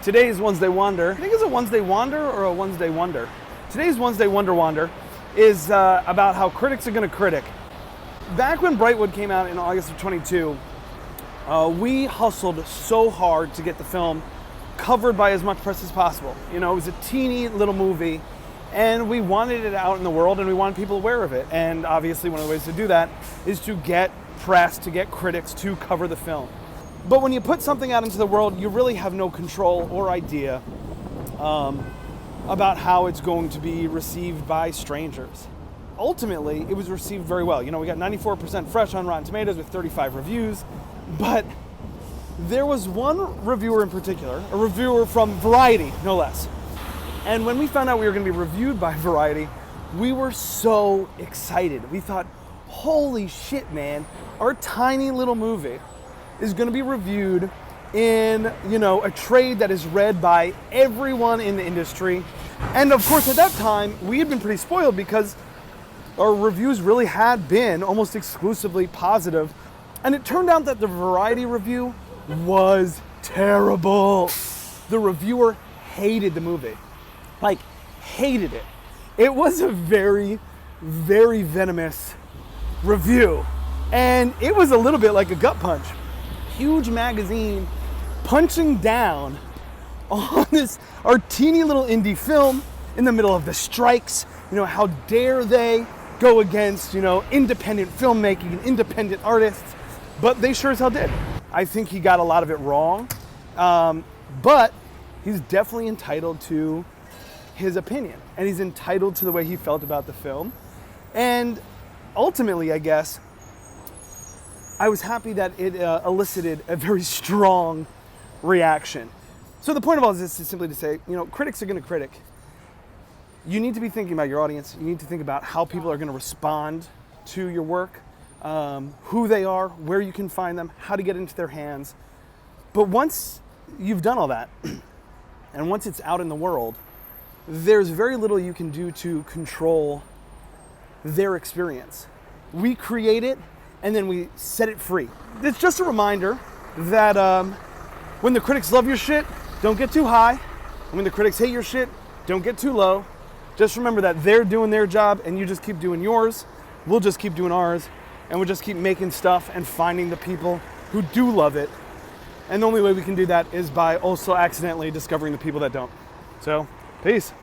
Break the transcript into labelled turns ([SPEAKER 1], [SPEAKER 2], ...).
[SPEAKER 1] Today's Wednesday Wonder, I think it's a Wednesday Wander or a Wednesday Wonder. Today's Wednesday Wander is about how critics are going to critic. Back when Brightwood came out in August of 22, we hustled so hard to get the film covered by as much press as possible. You know, it was a teeny little movie, and we wanted it out in the world, and we wanted people aware of it. And obviously one of the ways to do that is to get press, to get critics to cover the film. But when you put something out into the world, you really have no control or idea about how it's going to be received by strangers. Ultimately, it was received very well. You know, we got 94% fresh on Rotten Tomatoes with 35 reviews, but there was one reviewer in particular, a reviewer from Variety, no less. And when we found out we were going to be reviewed by Variety, we were so excited. We thought, holy shit, man, our tiny little movie is going to be reviewed in, you know, a trade that is read by everyone in the industry. And of course, at that time, we had been pretty spoiled because our reviews really had been almost exclusively positive. And it turned out that the Variety review was terrible. The reviewer hated the movie. Like, hated it. It was a very, very venomous review. And it was a little bit like a gut punch. Huge magazine punching down on our teeny little indie film in the middle of the strikes. You know, how dare they go against, you know, independent filmmaking and independent artists, but they sure as hell did. I think he got a lot of it wrong, but he's definitely entitled to his opinion, and he's entitled to the way he felt about the film. And ultimately, I guess, I was happy that it elicited a very strong reaction. So the point of all this is simply to say, you know, critics are going to critic. You need to be thinking about your audience. You need to think about how people are going to respond to your work, who they are, where you can find them, how to get into their hands. But once you've done all that, and once it's out in the world, there's very little you can do to control their experience. We create it, and then we set it free. It's just a reminder that when the critics love your shit, don't get too high. And when the critics hate your shit, don't get too low. Just remember that they're doing their job and you just keep doing yours. We'll just keep doing ours, and we'll just keep making stuff and finding the people who do love it. And the only way we can do that is by also accidentally discovering the people that don't. So, peace.